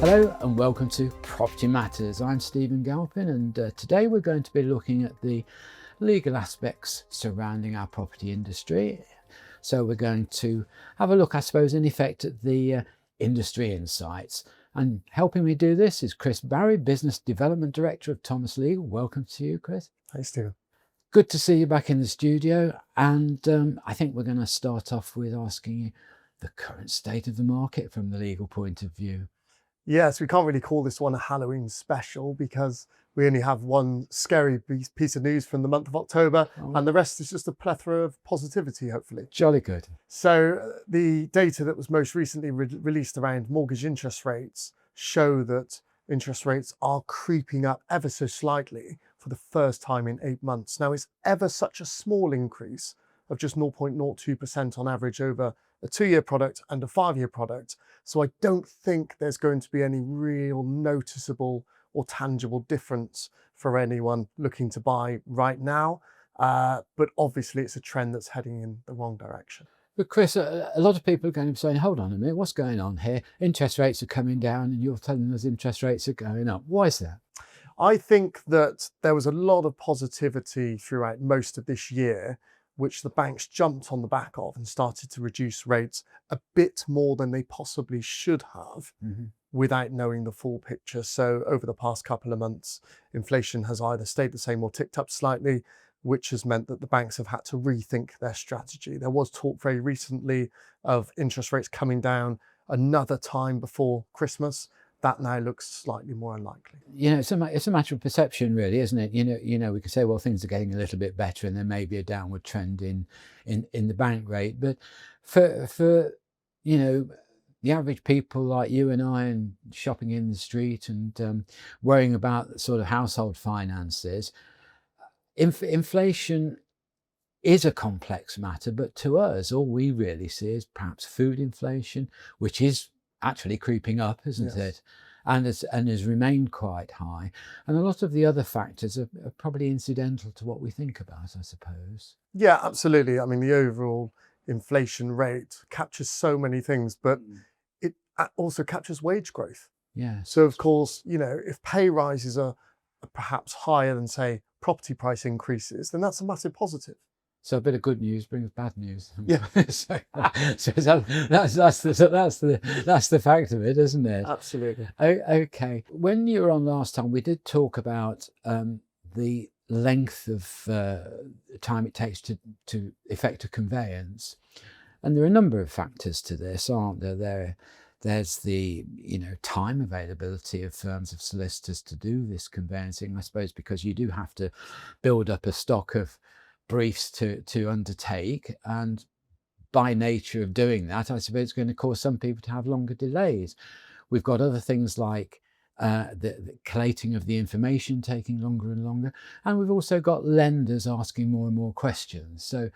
Hello and welcome to Property Matters. I'm Stephen Galpin, and today we're going to be looking at the legal aspects surrounding our property industry. So we're going to have a look, I suppose, in effect at the industry insights. And helping me do this is Chris Barry, Business Development Director of Thomas Legal. Welcome to you, Chris. Hi, Stephen. Good to see you back in the studio. And I think we're going to start off with asking you the current state of the market from the legal point of view. Yes, we can't really call this one a Halloween special because we only have one scary piece of news from the month of October, and the rest is just a plethora of positivity, hopefully. Jolly good. So the data that was most recently released around mortgage interest rates show that interest rates are creeping up ever so slightly for the first time in 8 months. Now, it's ever such a small increase of just 0.02% on average over a 2-year product and a 5-year product. So I don't think there's going to be any real noticeable or tangible difference for anyone looking to buy right now. But obviously it's a trend that's heading in the wrong direction. But Chris, a lot of people are going to be saying, hold on a minute, what's going on here? Interest rates are coming down and you're telling us interest rates are going up. Why is that? I think that there was a lot of positivity throughout most of this year, which the banks jumped on the back of and started to reduce rates a bit more than they possibly should have without knowing the full picture. So over the past couple of months, inflation has either stayed the same or ticked up slightly, which has meant that the banks have had to rethink their strategy. There was talk very recently of interest rates coming down another time before Christmas. That now looks slightly more unlikely. You know, it's a matter of perception, really, isn't it? You know, we could say, well, things are getting a little bit better, and there may be a downward trend in the bank rate. But for you know, the average people like you and I, and shopping in the street and worrying about sort of household finances, inflation is a complex matter. But to us, all we really see is perhaps food inflation, which is actually creeping up, isn't it? And has remained quite high. And a lot of the other factors are probably incidental to what we think about, I suppose. Yeah, absolutely. I mean, the overall inflation rate captures so many things, but it also captures wage growth. Yeah. So of course, you know, if pay rises are perhaps higher than, say, property price increases, then that's a massive positive. So a bit of good news brings bad news. Yeah. so that's the fact of it, isn't it? Absolutely. Okay. When you were on last time, we did talk about the length of time it takes to effect a conveyance, and there are a number of factors to this, aren't there? There's the time availability of firms of solicitors to do this conveyancing, I suppose, because you do have to build up a stock of briefs to undertake, and by nature of doing that, I suppose it's going to cause some people to have longer delays. We've got other things like the collating of the information taking longer and longer, and we've also got lenders asking more and more questions. So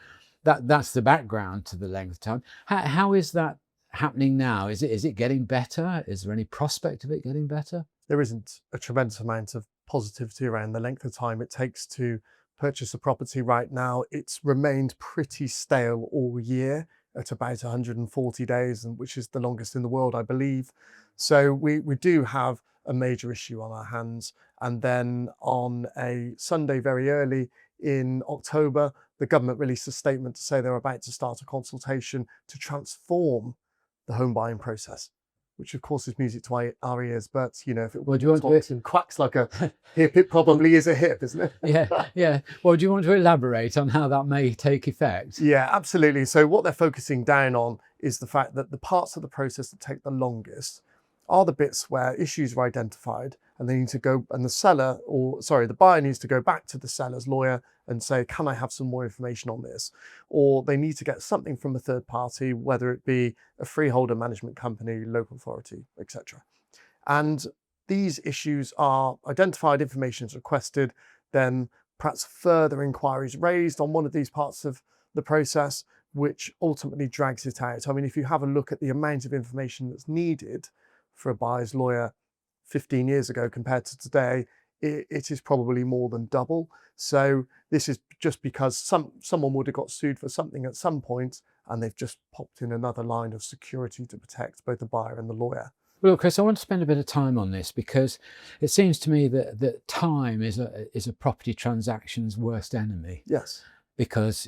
that's the background to the length of time. How is that happening now? Is it getting better? Is there any prospect of it getting better? There isn't a tremendous amount of positivity around the length of time it takes to purchase a property right now. It's remained pretty stale all year at about 140 days, which is the longest in the world, I believe. So we do have a major issue on our hands. And then on a Sunday very early in October, the government released a statement to say they're about to start a consultation to transform the home buying process, which of course is music to our ears, but you know, if it talks and quacks like a hip, it probably is a hip, isn't it? Yeah. Well, do you want to elaborate on how that may take effect? Yeah, absolutely. So what they're focusing down on is the fact that the parts of the process that take the longest are the bits where issues are identified and they need to go, and the buyer needs to go back to the seller's lawyer and say, can I have some more information on this? Or they need to get something from a third party, whether it be a freeholder management company, local authority, etc. And these issues are identified, information is requested, then perhaps further inquiries raised on one of these parts of the process, which ultimately drags it out. I mean, if you have a look at the amount of information that's needed for a buyer's lawyer 15 years ago compared to today, it is probably more than double. So this is just because someone would have got sued for something at some point, and they've just popped in another line of security to protect both the buyer and the lawyer. Well, Chris, I want to spend a bit of time on this because it seems to me that time is a property transaction's worst enemy. Yes. Because,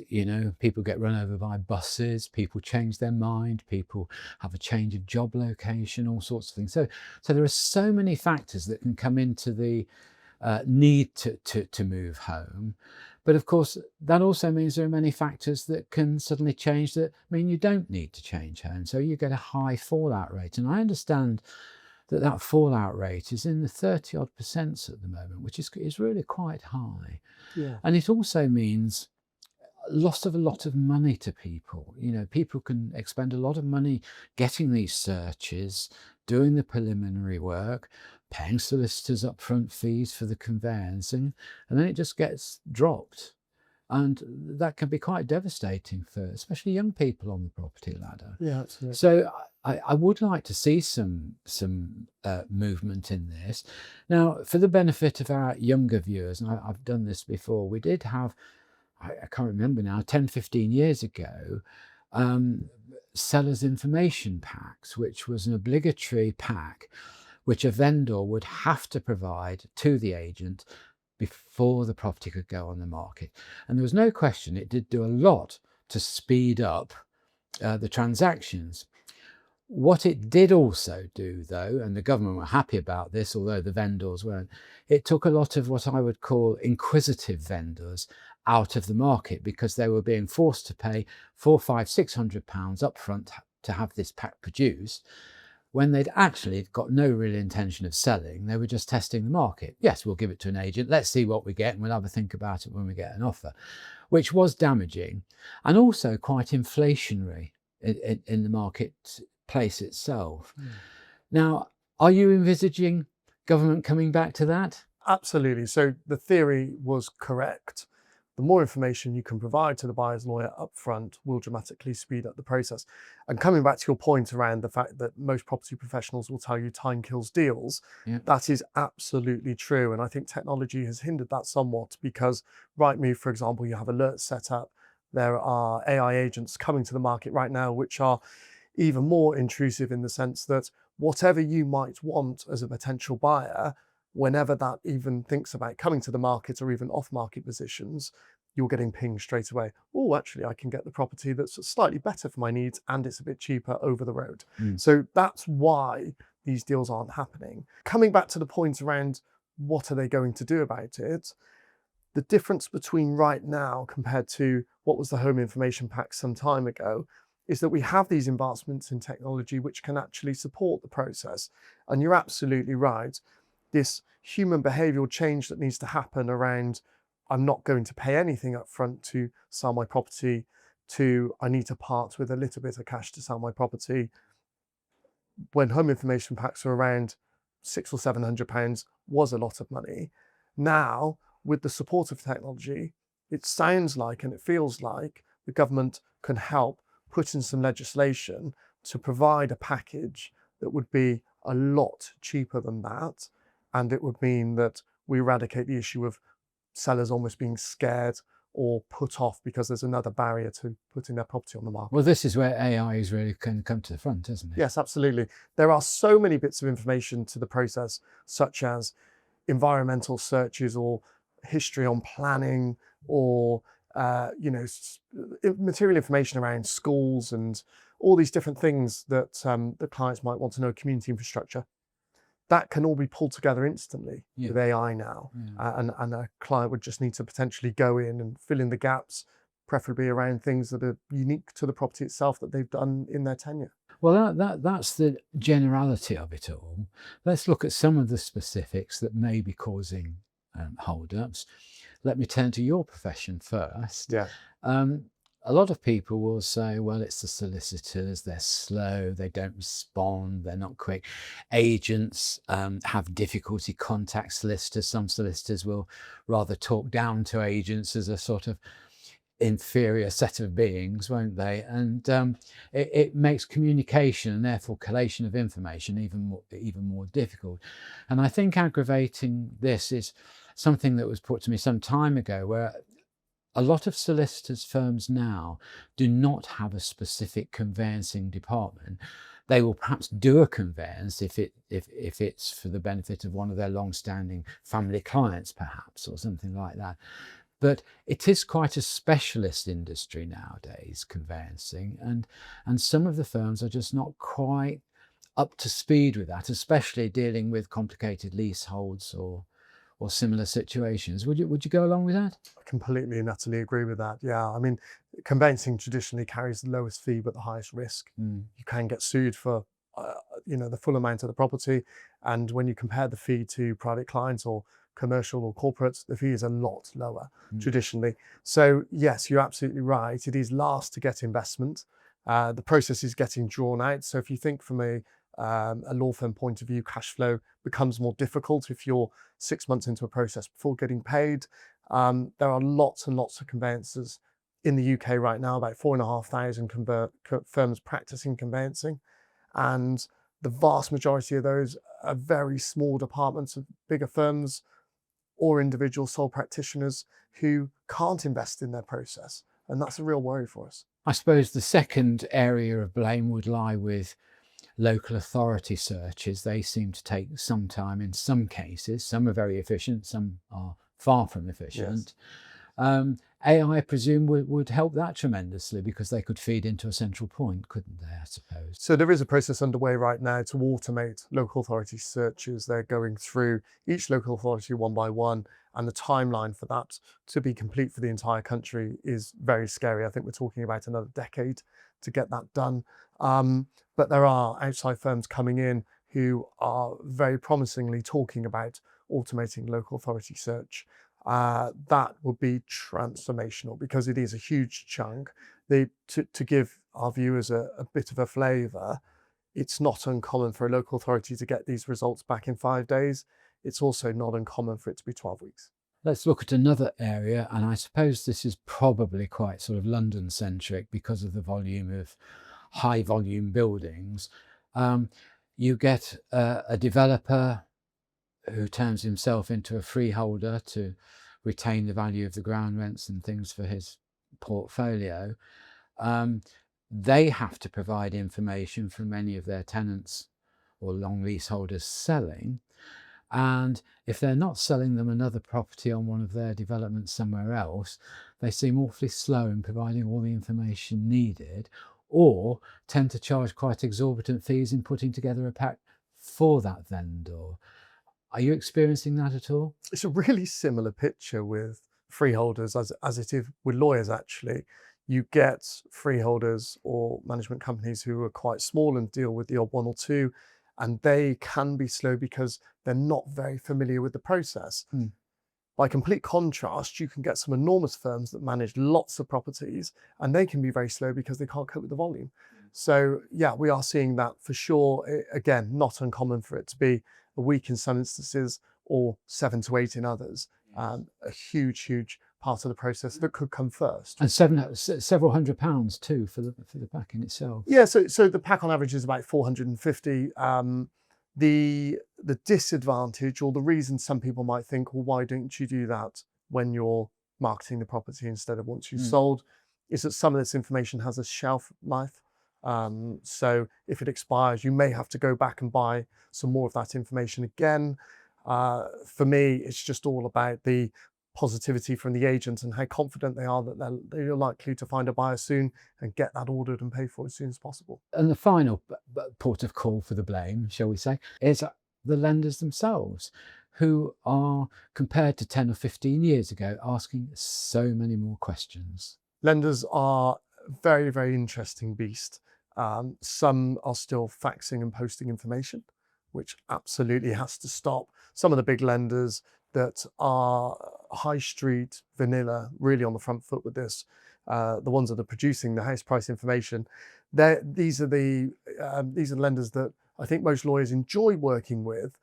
people get run over by buses, people change their mind, people have a change of job location, all sorts of things. So there are so many factors that can come into the need to move home. But of course, that also means there are many factors that can suddenly change that mean you don't need to change home. So you get a high fallout rate. And I understand that fallout rate is in the 30 odd % at the moment, which is really quite high. Yeah. And it also means loss of a lot of money to people. People can expend a lot of money getting these searches, doing the preliminary work, paying solicitors upfront fees for the conveyancing, and then it just gets dropped. And that can be quite devastating for especially young people on the property ladder. Yeah, absolutely. So I would like to see some movement in this. Now, for the benefit of our younger viewers, and I've done this before, we did have, I can't remember now, 10, 15 years ago, sellers information packs, which was an obligatory pack which a vendor would have to provide to the agent before the property could go on the market. And there was no question it did do a lot to speed up the transactions. What it did also do, though, and the government were happy about this, although the vendors weren't, it took a lot of what I would call inquisitive vendors out of the market because they were being forced to pay £400, £500, £600 up front to have this pack produced when they'd actually got no real intention of selling. They were just testing the market. Yes, we'll give it to an agent. Let's see what we get and we'll have a think about it when we get an offer, which was damaging and also quite inflationary in the marketplace itself. Now, are you envisaging government coming back to that? Absolutely. So the theory was correct. The more information you can provide to the buyer's lawyer upfront will dramatically speed up the process. And coming back to your point around the fact that most property professionals will tell you time kills deals, that is absolutely true. And I think technology has hindered that somewhat because Rightmove, for example, you have alerts set up. There are AI agents coming to the market right now, which are even more intrusive in the sense that whatever you might want as a potential buyer, whenever that even thinks about coming to the market or even off-market positions, you're getting pinged straight away. Oh, actually, I can get the property that's slightly better for my needs and it's a bit cheaper over the road. So that's why these deals aren't happening. Coming back to the point around what are they going to do about it, the difference between right now compared to what was the home information pack some time ago is that we have these advancements in technology which can actually support the process. And you're absolutely right. This human behavioural change that needs to happen around I'm not going to pay anything up front to sell my property to I need to part with a little bit of cash to sell my property. When home information packs are around £600 or £700 was a lot of money. Now, with the support of technology, it sounds like and it feels like the government can help put in some legislation to provide a package that would be a lot cheaper than that. And it would mean that we eradicate the issue of sellers almost being scared or put off because there's another barrier to putting their property on the market. Well, this is where AI is really going to come to the front, isn't it? Yes, absolutely. There are so many bits of information to the process, such as environmental searches or history on planning or material information around schools and all these different things that the clients might want to know, community infrastructure. That can all be pulled together instantly with AI now. And a client would just need to potentially go in and fill in the gaps, preferably around things that are unique to the property itself that they've done in their tenure. Well, that's the generality of it all. Let's look at some of the specifics that may be causing hold-ups. Let me turn to your profession first. A lot of people will say, well, it's the solicitors, they're slow, they don't respond, they're not quick. Agents have difficulty contacting solicitors. Some solicitors will rather talk down to agents as a sort of inferior set of beings, won't they? And it makes communication and therefore collation of information even more difficult. And I think aggravating this is something that was put to me some time ago, where a lot of solicitors' firms now do not have a specific conveyancing department, they will perhaps do a conveyance if it's for the benefit of one of their long-standing family clients, perhaps, or something like that. But it is quite a specialist industry nowadays, conveyancing, and some of the firms are just not quite up to speed with that, especially dealing with complicated leaseholds or similar situations. Would you go along with that? I completely and utterly agree with that. Yeah, I mean, conveyancing traditionally carries the lowest fee but the highest risk. You can get sued for the full amount of the property, and when you compare the fee to private clients or commercial or corporates, the fee is a lot lower traditionally. So yes, you're absolutely right. It is last to get investment. The process is getting drawn out. So if you think from a law firm point of view, cash flow becomes more difficult if you're 6 months into a process before getting paid. There are lots and lots of conveyancers in the UK right now, about 4,500 firms practicing conveyancing, and the vast majority of those are very small departments of bigger firms or individual sole practitioners who can't invest in their process, and that's a real worry for us. I suppose the second area of blame would lie with local authority searches. They seem to take some time in some cases. Some are very efficient, some are far from efficient. Yes. AI, I presume, would help that tremendously, because they could feed into a central point, couldn't they, I suppose? So there is a process underway right now to automate local authority searches. They're going through each local authority one by one, and the timeline for that to be complete for the entire country is very scary. I think we're talking about another decade to get that done. But there are outside firms coming in who are very promisingly talking about automating local authority search. That would be transformational, because it is a huge chunk. To give our viewers a bit of a flavour, it's not uncommon for a local authority to get these results back in 5 days. It's also not uncommon for it to be 12 weeks. Let's look at another area, and I suppose this is probably quite sort of London-centric because of the volume of high-volume buildings. You get a developer who turns himself into a freeholder to retain the value of the ground rents and things for his portfolio. They have to provide information from any of their tenants or long leaseholders selling. And if they're not selling them another property on one of their developments somewhere else, they seem awfully slow in providing all the information needed, or tend to charge quite exorbitant fees in putting together a pack for that vendor. Are you experiencing that at all? It's a really similar picture with freeholders as it is with lawyers, actually. You get freeholders or management companies who are quite small and deal with the odd one or two, and they can be slow because they're not very familiar with the process. By complete contrast, you can get some enormous firms that manage lots of properties, and they can be very slow because they can't cope with the volume. So yeah, we are seeing that for sure. Again, not uncommon for it to be a week in some instances or 7 to 8 in others. A huge part of the process that could come first. And several £100 too for the pack in itself. Yeah, so the pack on average is about 450. The disadvantage, or the reason some people might think, well, why don't you do that when you're marketing the property instead of once you've sold, is that some of this information has a shelf life. So if it expires, you may have to go back and buy some more of that information again. For me, it's just all about the positivity from the agent and how confident they are that they're likely to find a buyer soon and get that ordered and paid for as soon as possible. And the final port of call for the blame, shall we say, is the lenders themselves, who are, compared to 10 or 15 years ago, asking so many more questions. Lenders are a very, very interesting beast. Some are still faxing and posting information, which absolutely has to stop. Some of the big lenders that are high street, vanilla, really on the front foot with this, the ones that are producing the house price information, these are the lenders that I think most lawyers enjoy working with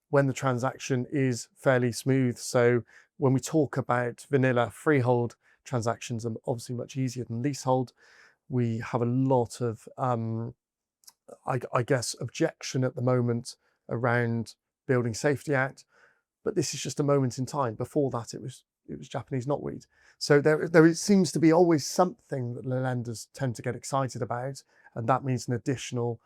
when the transaction is fairly smooth. So when we talk about vanilla freehold transactions, are obviously much easier than leasehold. We have a lot of, I guess, objection at the moment around Building Safety Act, but this is just a moment in time. Before that, it was Japanese knotweed. So there seems to be always something that the lenders tend to get excited about, and that means an additional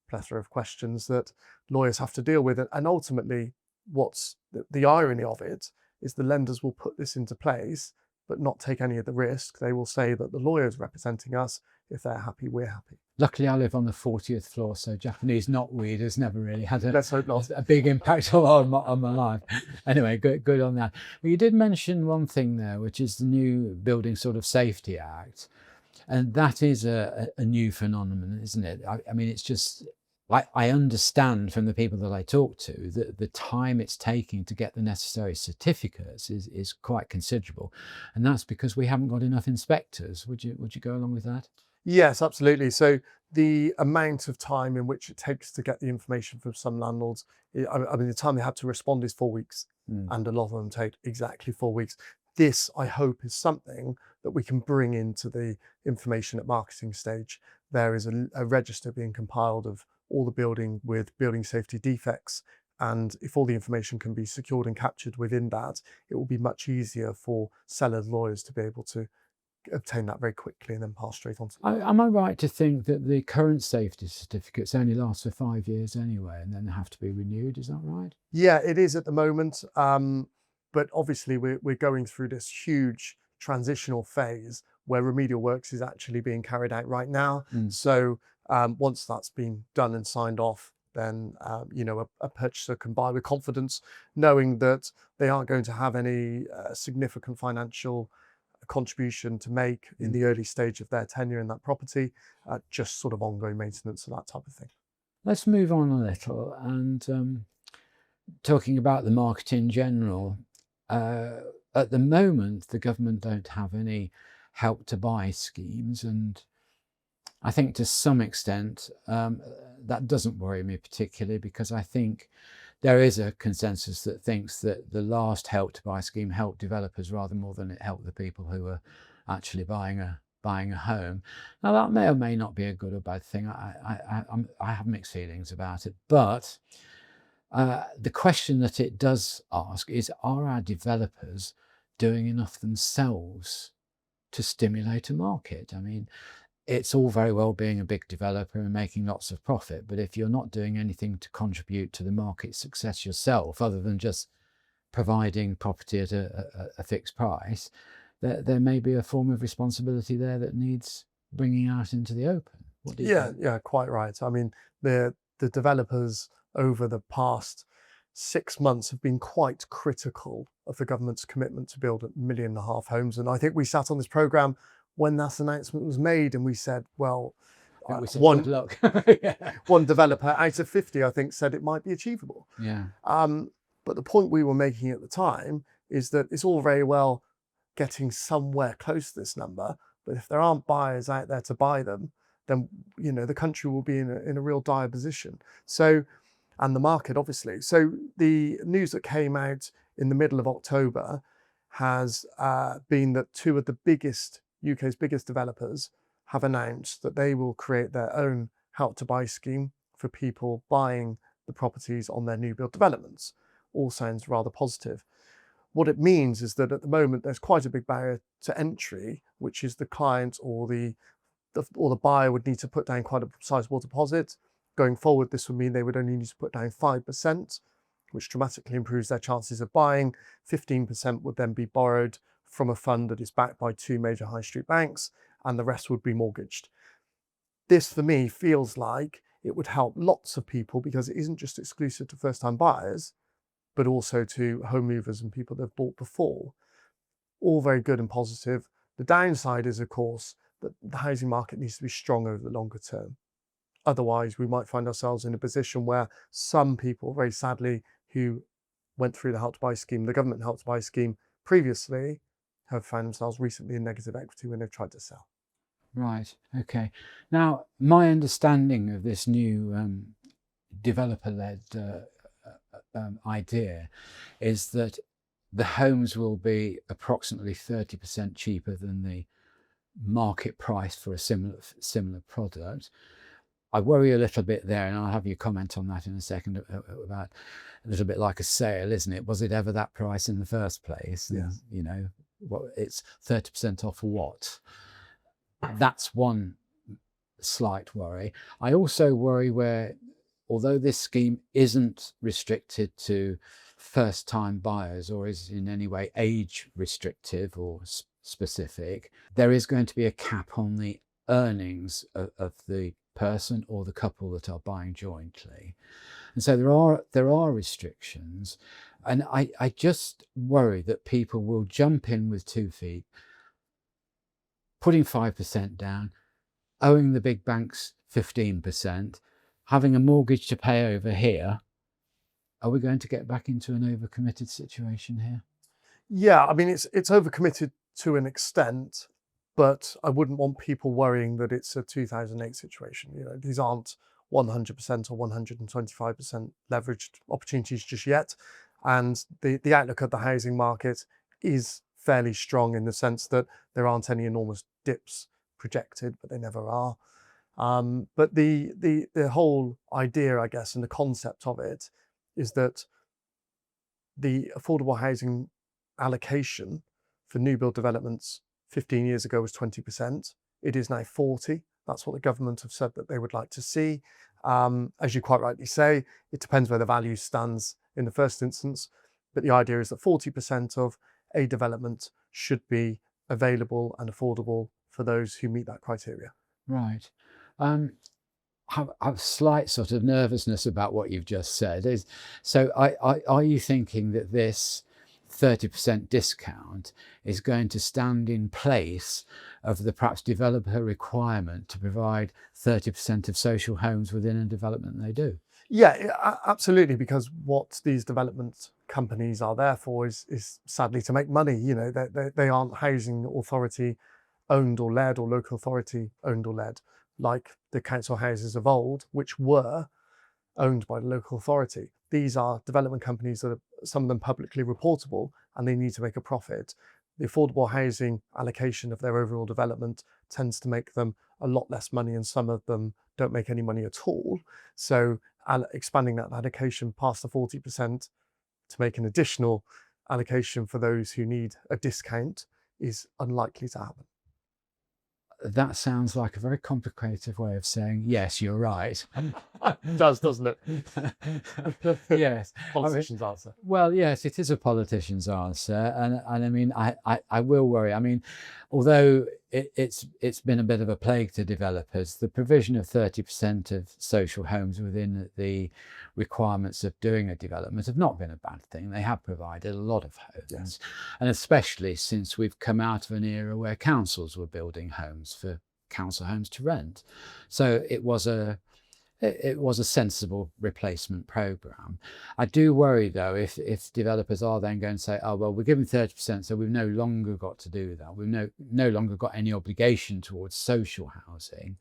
plethora of questions that lawyers have to deal with. And ultimately, what's the irony of it is the lenders will put this into place, but not take any of the risk. They will say that the lawyer's representing us. If they're happy, we're happy. Luckily, I live on the 40th floor, so Japanese knotweed has never really had Let's hope not. a big impact on my life. Anyway, good on that. Well, you did mention one thing there, which is the new Building sort of Safety Act. And that is a new phenomenon, isn't it? I mean, it's just, I understand from the people that I talk to that the time it's taking to get the necessary certificates is quite considerable. And that's because we haven't got enough inspectors. Would you go along with that? Yes, absolutely. So the amount of time in which it takes to get the information from some landlords, I mean, the time they have to respond is 4 weeks, and a lot of them take exactly 4 weeks. This, I hope, is something that we can bring into the information at marketing stage. There is a register being compiled of all the building with building safety defects. And if all the information can be secured and captured within that, it will be much easier for sellers' lawyers to be able to obtain that very quickly and then pass straight on to Am I right to think that the current safety certificates only last for 5 years anyway, and then they have to be renewed? Is that right? Yeah, it is at the moment. But obviously we're going through this huge transitional phase where remedial works is actually being carried out right now. So once that's been done and signed off, then a purchaser can buy with confidence, knowing that they aren't going to have any significant financial contribution to make in the early stage of their tenure in that property, just sort of ongoing maintenance and that type of thing. Let's move on a little and talking about the market in general. At the moment, the government don't have any help to buy schemes, and I think to some extent that doesn't worry me particularly, because I think there is a consensus that thinks that the last help to buy scheme helped developers rather more than it helped the people who were actually buying a home. Now that may or may not be a good or bad thing. I have mixed feelings about it, but the question that it does ask is, are our developers doing enough themselves to stimulate a market? I mean, it's all very well being a big developer and making lots of profit, but if you're not doing anything to contribute to the market success yourself, other than just providing property at a fixed price, there may be a form of responsibility there that needs bringing out into the open. What do you think? Yeah, quite right. I mean, the developers over the past 6 months have been quite critical of the government's commitment to build 1.5 million homes. And I think we sat on this programme when that announcement was made and we said, well, good luck. one developer out of 50, I think, said it might be achievable. Yeah. But the point we were making at the time is that it's all very well getting somewhere close to this number, but if there aren't buyers out there to buy them, then the country will be in a real dire position. So, and the market obviously. So the news that came out in the middle of October has been that two of the UK's biggest developers have announced that they will create their own Help to Buy scheme for people buying the properties on their new build developments. All sounds rather positive. What it means is that at the moment there's quite a big barrier to entry, which is the client or the buyer would need to put down quite a sizable deposit. Going forward, this would mean they would only need to put down 5%, which dramatically improves their chances of buying. 15% would then be borrowed from a fund that is backed by 2 major high street banks, and the rest would be mortgaged. This, for me, feels like it would help lots of people because it isn't just exclusive to first-time buyers, but also to home movers and people that have bought before. All very good and positive. The downside is, of course, that the housing market needs to be strong over the longer term. Otherwise, we might find ourselves in a position where some people, very sadly, who went through the Help to Buy scheme, the government Help to Buy scheme previously, have found themselves recently in negative equity when they've tried to sell. Right. Okay. Now, my understanding of this new developer-led idea is that the homes will be approximately 30% cheaper than the market price for a similar product. I worry a little bit there, and I'll have you comment on that in a second, about a little bit like a sale, isn't it? Was it ever that price in the first place? Yeah. It's 30% off what? That's one slight worry. I also worry where although this scheme isn't restricted to first-time buyers or is in any way age restrictive or specific, there is going to be a cap on the earnings of the person or the couple that are buying jointly. And so there are restrictions, and I just worry that people will jump in with 2 feet, putting 5% down, owing the big banks 15%, having a mortgage to pay over here. Are we going to get back into an overcommitted situation here? Yeah, I mean, it's overcommitted to an extent, but I wouldn't want people worrying that it's a 2008 situation. You know, these aren't 100% or 125% leveraged opportunities just yet. And the outlook of the housing market is fairly strong in the sense that there aren't any enormous dips projected, but they never are. But the whole idea, I guess, and the concept of it is that the affordable housing allocation for new build developments 15 years ago was 20%. It is now 40%. That's what the government have said that they would like to see. As you quite rightly say, it depends where the value stands in the first instance, but the idea is that 40% of a development should be available and affordable for those who meet that criteria. Right. I have a slight sort of nervousness about what you've just said. So are you thinking that this 30% discount is going to stand in place of the perhaps developer requirement to provide 30% of social homes within a development they do? Yeah, absolutely, because what these development companies are there for is sadly to make money. You know, they aren't housing authority owned or led or local authority owned or led like the council houses of old, which were owned by the local authority. These are development companies that are, some of them publicly reportable, and they need to make a profit. The affordable housing allocation of their overall development tends to make them a lot less money, and some of them don't make any money at all. So expanding that allocation past the 40% to make an additional allocation for those who need a discount is unlikely to happen. That sounds like a very complicated way of saying, yes, you're right. It does, doesn't it? Yes. Politician's answer. Well, yes, it is a politician's answer. And I mean, I will worry. I mean, although it's been a bit of a plague to developers, the provision of 30% of social homes within the requirements of doing a development have not been a bad thing. They have provided a lot of homes. Yes. And especially since we've come out of an era where councils were building homes for council homes to rent. So it was a sensible replacement programme. I do worry though if developers are then going to say, oh well, we're giving 30%, so we've no longer got to do that. We've no longer got any obligation towards social housing.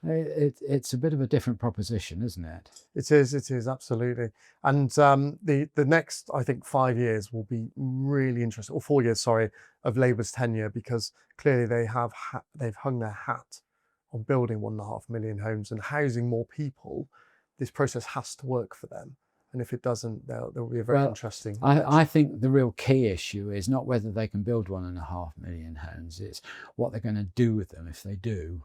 It's a bit of a different proposition, isn't it? It is absolutely. And the next, I think, 5 years will be really interesting, or 4 years, sorry, of Labour's tenure, because clearly they've hung their hat on building 1.5 million homes and housing more people. This process has to work for them. And if it doesn't, there will be a very interesting... I think the real key issue is not whether they can build 1.5 million homes, it's what they're going to do with them if they do.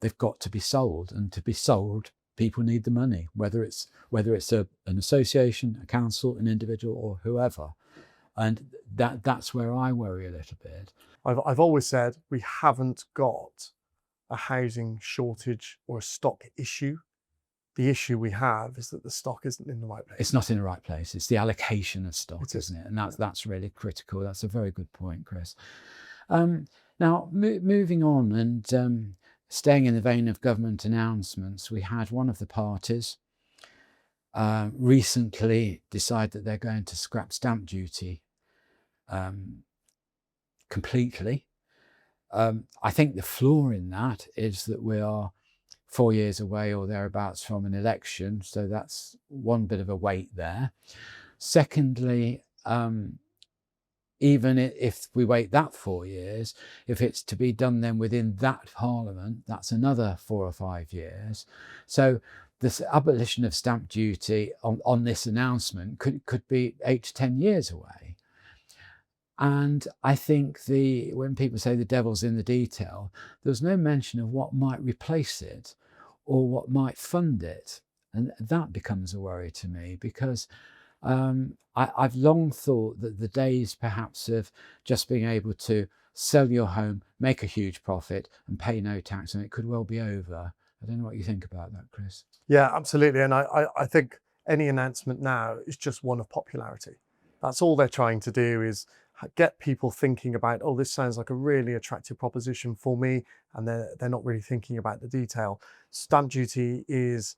They've got to be sold, and to be sold, people need the money, whether it's an association, a council, an individual, or whoever. And that's where I worry a little bit. I've always said we haven't got a housing shortage or a stock issue. The issue we have is that the stock isn't in the right place. It's not in the right place. It's the allocation of stock, isn't it? And that's really critical. That's a very good point, Chris. Now, moving on and staying in the vein of government announcements, we had one of the parties recently decide that they're going to scrap stamp duty completely. I think the flaw in that is that we are 4 years away or thereabouts from an election, so that's one bit of a wait there. Secondly, even if we wait that 4 years, if it's to be done then within that parliament, that's another 4 or 5 years. So this abolition of stamp duty on this announcement could be 8 to 10 years away. And I think when people say the devil's in the detail, there's no mention of what might replace it or what might fund it. And that becomes a worry to me, because I've long thought that the days perhaps of just being able to sell your home, make a huge profit and pay no tax, and it could well be over. I don't know what you think about that, Chris. Yeah, absolutely. And I think any announcement now is just one of popularity. That's all they're trying to do, is get people thinking about, oh, this sounds like a really attractive proposition for me, and they're not really thinking about the detail. Stamp duty is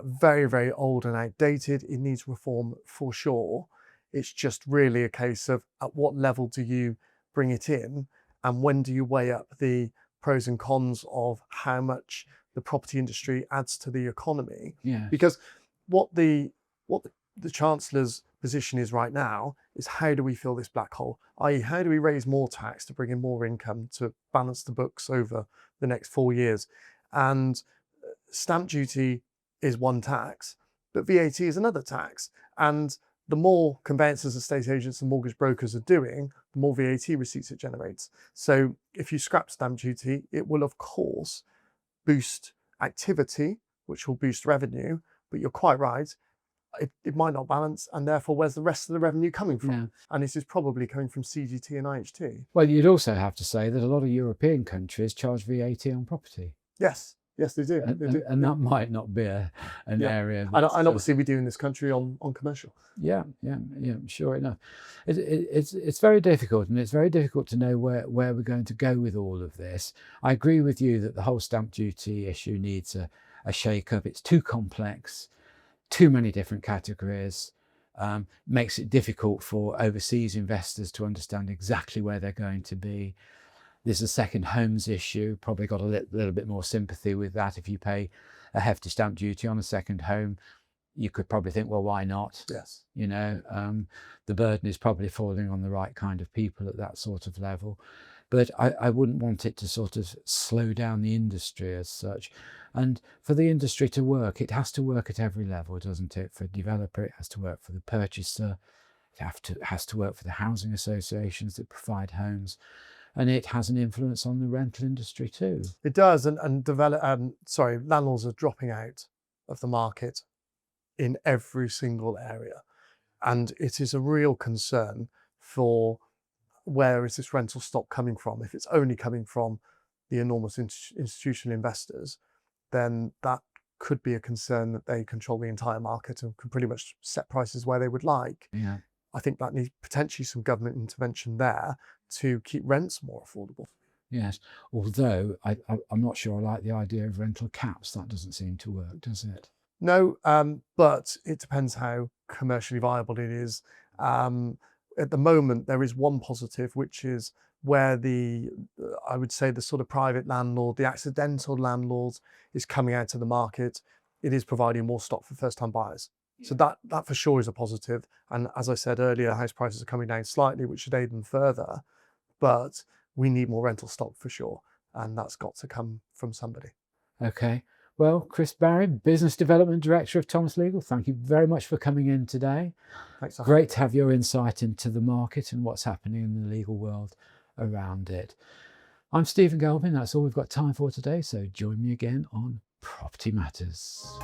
very, very old and outdated. It needs reform for sure. It's just really a case of at what level do you bring it in, and when do you weigh up the pros and cons of how much the property industry adds to the economy. Yeah. Because what the Chancellor's position is right now is, how do we fill this black hole? I.e., how do we raise more tax to bring in more income to balance the books over the next 4 years? And stamp duty is one tax, but VAT is another tax. And the more conveyancers, estate agents and mortgage brokers are doing, the more VAT receipts it generates. So if you scrap stamp duty, it will of course boost activity, which will boost revenue, but you're quite right, it might not balance, and therefore where's the rest of the revenue coming from? Yeah. And this is probably coming from CGT and IHT. Well, you'd also have to say that a lot of European countries charge VAT on property. Yes, they do. And that might not be an area. And obviously we do in this country on commercial. Yeah, sure enough. It's very difficult, and it's very difficult to know where we're going to go with all of this. I agree with you that the whole stamp duty issue needs a shake-up. It's too complex, too many different categories, makes it difficult for overseas investors to understand exactly where they're going to be. There's a second homes issue, probably got a little bit more sympathy with that. If you pay a hefty stamp duty on a second home, you could probably think, well, why not? Yes. You know, the burden is probably falling on the right kind of people at that sort of level. But I wouldn't want it to sort of slow down the industry as such. And for the industry to work, it has to work at every level, doesn't it? For a developer, it has to work for the purchaser. It has to work for the housing associations that provide homes. And it has an influence on the rental industry too. It does, and landlords are dropping out of the market in every single area. And it is a real concern for where is this rental stock coming from. If it's only coming from the enormous institutional investors, then that could be a concern that they control the entire market and can pretty much set prices where they would like. Yeah. I think that needs potentially some government intervention there to keep rents more affordable. Yes, although I'm not sure I like the idea of rental caps. That doesn't seem to work, does it? No, but it depends how commercially viable it is. At the moment, there is one positive, which is where I would say the sort of private landlord, the accidental landlord is coming out to the market. It is providing more stock for first-time buyers. So that for sure is a positive. And as I said earlier, house prices are coming down slightly, which should aid them further. But we need more rental stock for sure. And that's got to come from somebody. Okay. Well, Chris Barry, Business Development Director of Thomas Legal, thank you very much for coming in today. Thanks. Great to have your insight into the market and what's happening in the legal world around it. I'm Stephen Galpin. That's all we've got time for today. So join me again on Property Matters.